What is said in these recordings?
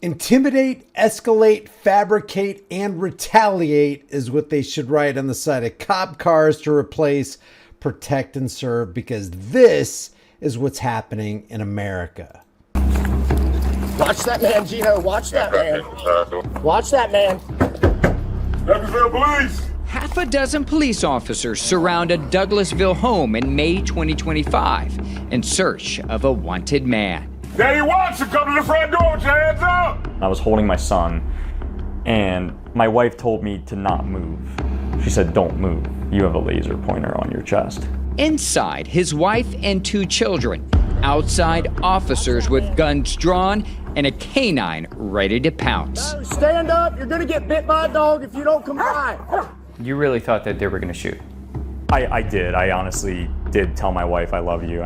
Intimidate, escalate, fabricate, and retaliate is what they should write on the side of cop cars to replace protect and serve, because this is what's happening in America. Watch that man, Gino. Watch that man. Watch that man. Douglasville Police! Half a dozen police officers surround a Douglasville home in May 2025 in search of a wanted man. Daddy Watson, come to the front door with your hands up! I was holding my son, and my wife told me to not move. She said, "Don't move. You have a laser pointer on your chest." Inside, his wife and 2 children. Outside, officers with guns drawn and a canine ready to pounce. Stand up. You're going to get bit by a dog if you don't comply. You really thought that they were going to shoot? I did. I honestly did tell my wife I love you.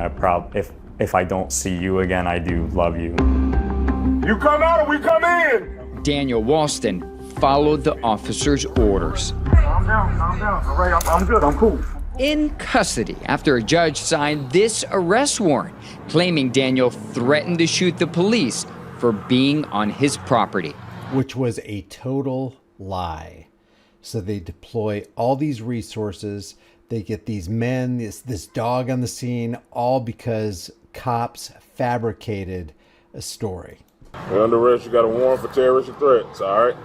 If I don't see you again, I do love you. You come out or we come in! Daniel Walston followed the officer's orders. Calm down. All right, I'm good, I'm cool. In custody after a judge signed this arrest warrant, claiming Daniel threatened to shoot the police for being on his property. Which was a total lie. So they deploy all these resources. They get these men, this dog on the scene, all because cops fabricated a story. You're under arrest, you got a warrant for terrorist threats, all right?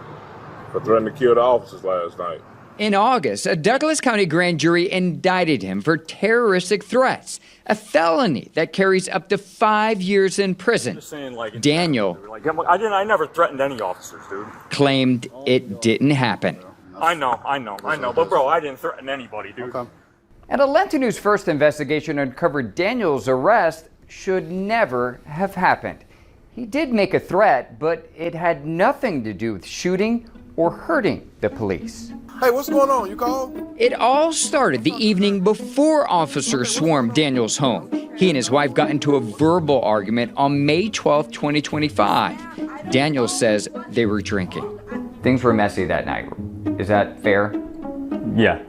For threatening to kill the officers last night. In August, a Douglas County grand jury indicted him for terroristic threats, a felony that carries up to 5 years in prison. Daniel I never threatened any officers, dude. claimed it didn't happen. I know. But bro, I didn't threaten anybody, dude. Okay. And a Lenten News first investigation uncovered Daniel's arrest should never have happened. He did make a threat, but it had nothing to do with shooting or hurting the police. Hey, what's going on? You called? It all started the evening before officers swarmed Daniel's home. He and his wife got into a verbal argument on May 12, 2025. Daniel says they were drinking. Things were messy that night. Is that fair? Yeah,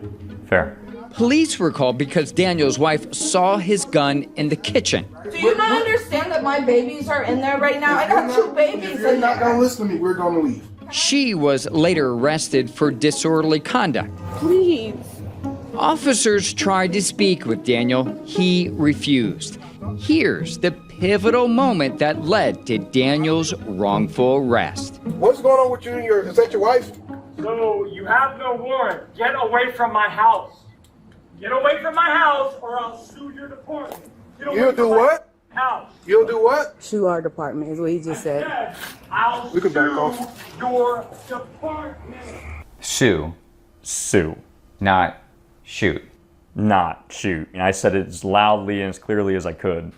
fair. Police were called because Daniel's wife saw his gun in the kitchen. Do you not understand that my babies are in there right now? I got 2 babies If you're in not there. gonna listen to me, we're gonna leave. She was later arrested for disorderly conduct. Please. Officers tried to speak with Daniel. He refused. Here's the pivotal moment that led to Daniel's wrongful arrest. What's going on with you and is that your wife? So you have no warrant. Get away from my house. Get away from my house or I'll sue your department. You'll do what? House. You'll do what? Sue our department is what he just said. I'll We can back sue off. your department. Sue, not shoot. Not shoot. And I said it as loudly and as clearly as I could.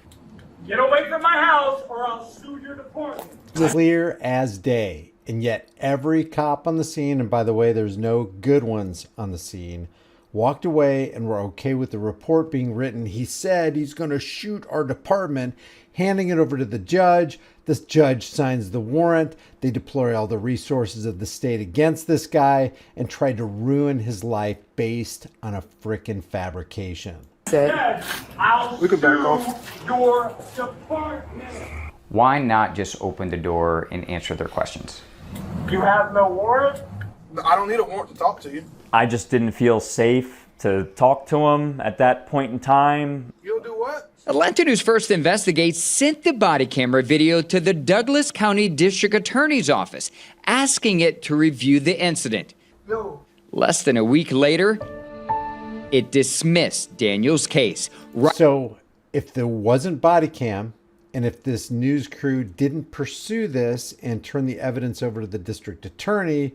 Get away from my house or I'll sue your department. Clear as day. And yet every cop on the scene, and by the way, there's no good ones on the scene, walked away and were okay with the report being written. He said he's going to shoot our department, handing it over to the judge. This judge signs the warrant. They deploy all the resources of the state against this guy and try to ruin his life based on a frickin' fabrication. I'll We can back sue off. your department. Why not just open the door and answer their questions? You have no warrant? I don't need a warrant to talk to you. I just didn't feel safe to talk to him at that point in time. You'll do what? Atlanta News First Investigates sent the body camera video to the Douglas County District Attorney's Office, asking it to review the incident. No. Less than a week later, it dismissed Daniel's case. So if there wasn't body cam, and if this news crew didn't pursue this and turn the evidence over to the district attorney,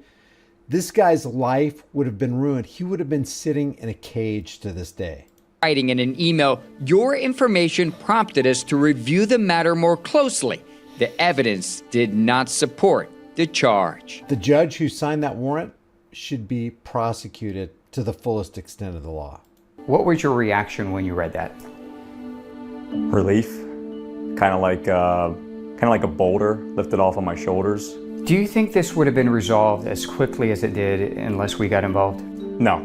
this guy's life would have been ruined. He would have been sitting in a cage to this day. Writing in an email, your information prompted us to review the matter more closely. The evidence did not support the charge. The judge who signed that warrant should be prosecuted to the fullest extent of the law. What was your reaction when you read that? Relief. Kind of like a boulder lifted off of my shoulders. Do you think this would have been resolved as quickly as it did unless we got involved? No,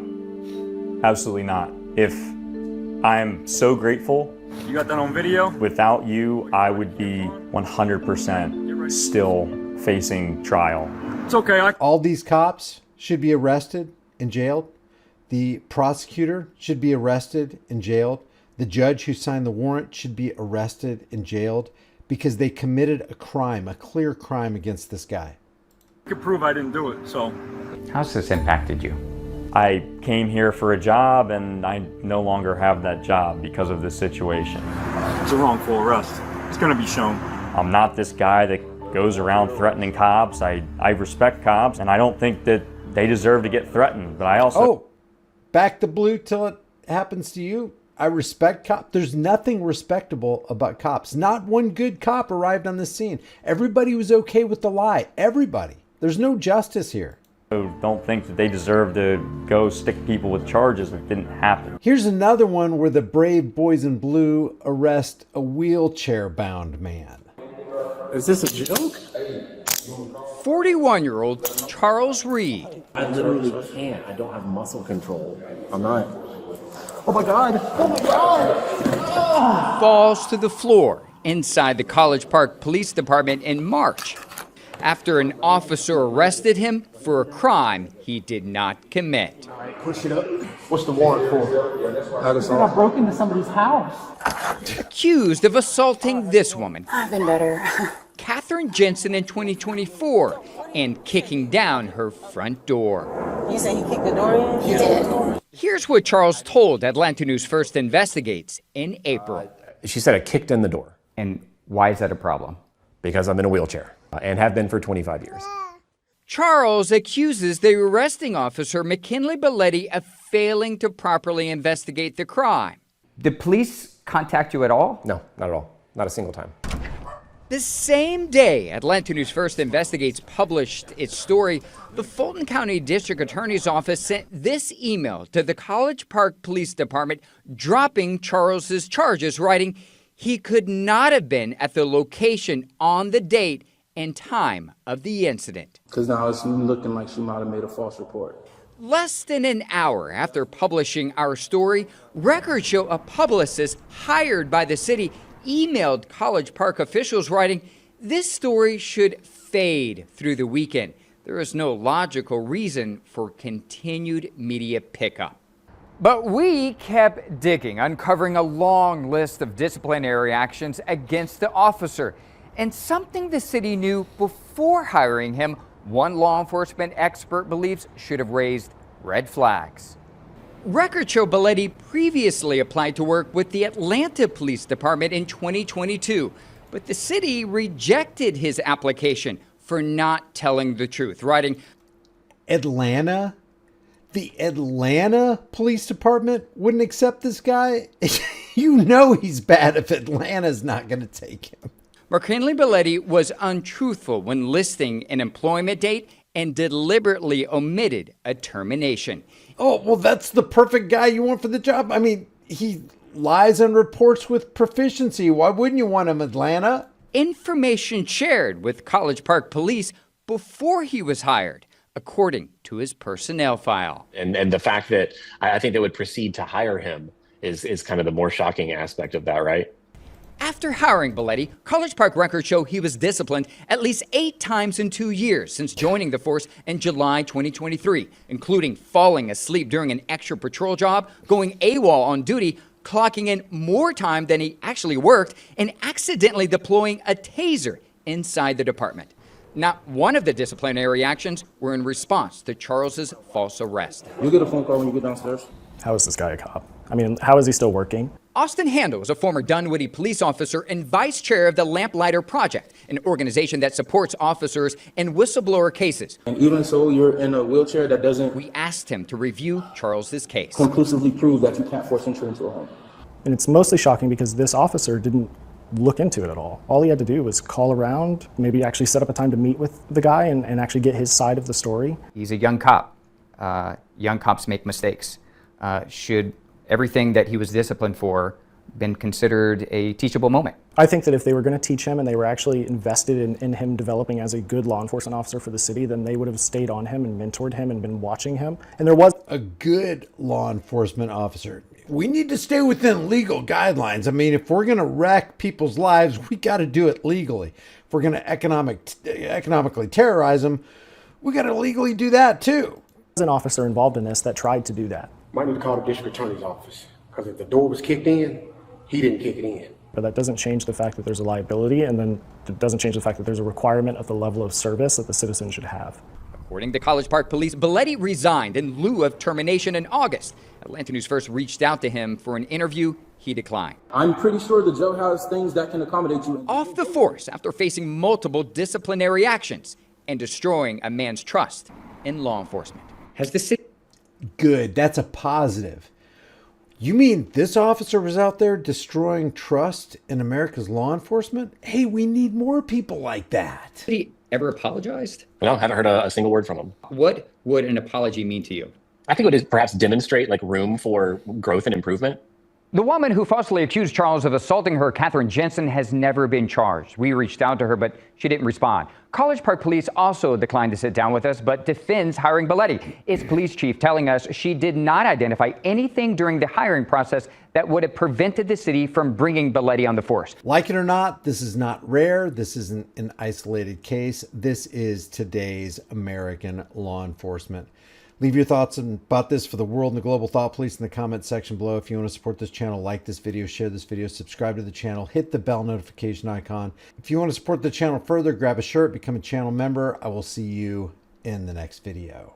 absolutely not. I am so grateful. You got that on video? Without you, I would be 100% still facing trial. It's okay. All these cops should be arrested and jailed. The prosecutor should be arrested and jailed. The judge who signed the warrant should be arrested and jailed because they committed a crime, a clear crime against this guy. I could prove I didn't do it, so. How's this impacted you? I came here for a job and I no longer have that job because of this situation. It's a wrongful arrest. It's gonna be shown. I'm not this guy that goes around threatening cops. I respect cops and I don't think that they deserve to get threatened, but I also... Oh, back the blue till it happens to you. I respect cops. There's nothing respectable about cops. Not one good cop arrived on the scene. Everybody was okay with the lie. Everybody. There's no justice here. don't think that they deserve to go stick people with charges that didn't happen. Here's another one where the brave boys in blue arrest a wheelchair-bound man. Is this a joke? 41-year-old Charles Reed. I literally can't. I don't have muscle control. I'm not. Oh my God. Oh my God. Falls to the floor inside the College Park Police Department in March after an officer arrested him for a crime he did not commit. All right, push it up. What's the warrant for? I broke into somebody's house. Accused of assaulting this woman, I've been better. Catherine Jensen, in 2024, and kicking down her front door. You say he kicked the door in? He did. Here's what Charles told Atlanta News First Investigates in April. She said I kicked in the door. And why is that a problem? Because I'm in a wheelchair and have been for 25 years. Charles accuses the arresting officer, McKinley Belletti, of failing to properly investigate the crime. Did police contact you at all? No, not at all. Not a single time. The same day Atlanta News First Investigates published its story, the Fulton County District Attorney's Office sent this email to the College Park Police Department dropping Charles's charges, writing he could not have been at the location on the date and time of the incident. Because now it's looking like she might have made a false report. Less than an hour after publishing our story, records show a publicist hired by the city emailed College Park officials writing, this story should fade through the weekend. There is no logical reason for continued media pickup. But we kept digging, uncovering a long list of disciplinary actions against the officer. And something the city knew before hiring him, one law enforcement expert believes should have raised red flags. Records show Belletti previously applied to work with the Atlanta Police Department in 2022, but the city rejected his application for not telling the truth, writing, Atlanta? The Atlanta Police Department wouldn't accept this guy? You know he's bad if Atlanta's not going to take him. McKinley Belletti was untruthful when listing an employment date and deliberately omitted a termination. Oh, well, that's the perfect guy you want for the job. I mean, he lies on reports with proficiency. Why wouldn't you want him, Atlanta? Information shared with College Park Police before he was hired, according to his personnel file. And the fact that I think they would proceed to hire him is kind of the more shocking aspect of that, right? After hiring Belletti, College Park records show he was disciplined at least 8 times in 2 years since joining the force in July 2023, including falling asleep during an extra patrol job, going AWOL on duty, clocking in more time than he actually worked, and accidentally deploying a taser inside the department. Not one of the disciplinary actions were in response to Charles's false arrest. You get a phone call when you get downstairs? How is this guy a cop? I mean, how is he still working? Austin Handel is a former Dunwoody police officer and vice chair of the Lamplighter Project, an organization that supports officers in whistleblower cases. And even so, you're in a wheelchair that doesn't... We asked him to review Charles's case. ...conclusively prove that you can't force entry into a home. And it's mostly shocking because this officer didn't look into it at all. All he had to do was call around, maybe actually set up a time to meet with the guy and actually get his side of the story. He's a young cop. Young cops make mistakes. Should everything that he was disciplined for been considered a teachable moment? I think that if they were going to teach him and they were actually invested in him developing as a good law enforcement officer for the city, then they would have stayed on him and mentored him and been watching him. And there was a good law enforcement officer. we need to stay within legal guidelines. I mean, if we're going to wreck people's lives, we got to do it legally. If we're going to economically terrorize them, we got to legally do that too. There's an officer involved in this that tried to do that. Might need to call the district attorney's office, because if the door was kicked in, he didn't kick it in. But that doesn't change the fact that there's a liability, and then it doesn't change the fact that there's a requirement of the level of service that the citizen should have. According to College Park Police, Belletti resigned in lieu of termination in August. Atlanta News First reached out to him for an interview. He declined. I'm pretty sure the jail has things that can accommodate you. Off the force after facing multiple disciplinary actions and destroying a man's trust in law enforcement. Has the city... Good, that's a positive. You mean this officer was out there destroying trust in America's law enforcement? Hey, we need more people like that. Has he ever apologized? No, haven't heard a single word from him. What would an apology mean to you? I think it would perhaps demonstrate like room for growth and improvement. The woman who falsely accused Charles of assaulting her, Katherine Jensen, has never been charged. We reached out to her, but she didn't respond. College Park Police also declined to sit down with us, but defends hiring Belletti. Its police chief telling us she did not identify anything during the hiring process that would have prevented the city from bringing Belletti on the force. Like it or not, this is not rare. This isn't an isolated case. This is today's American law enforcement. Leave your thoughts about this for the world and the global thought police in the comment section below. If you want to support this channel, like this video, share this video, subscribe to the channel, hit the bell notification icon. If you want to support the channel further, grab a shirt, become a channel member. I will see you in the next video.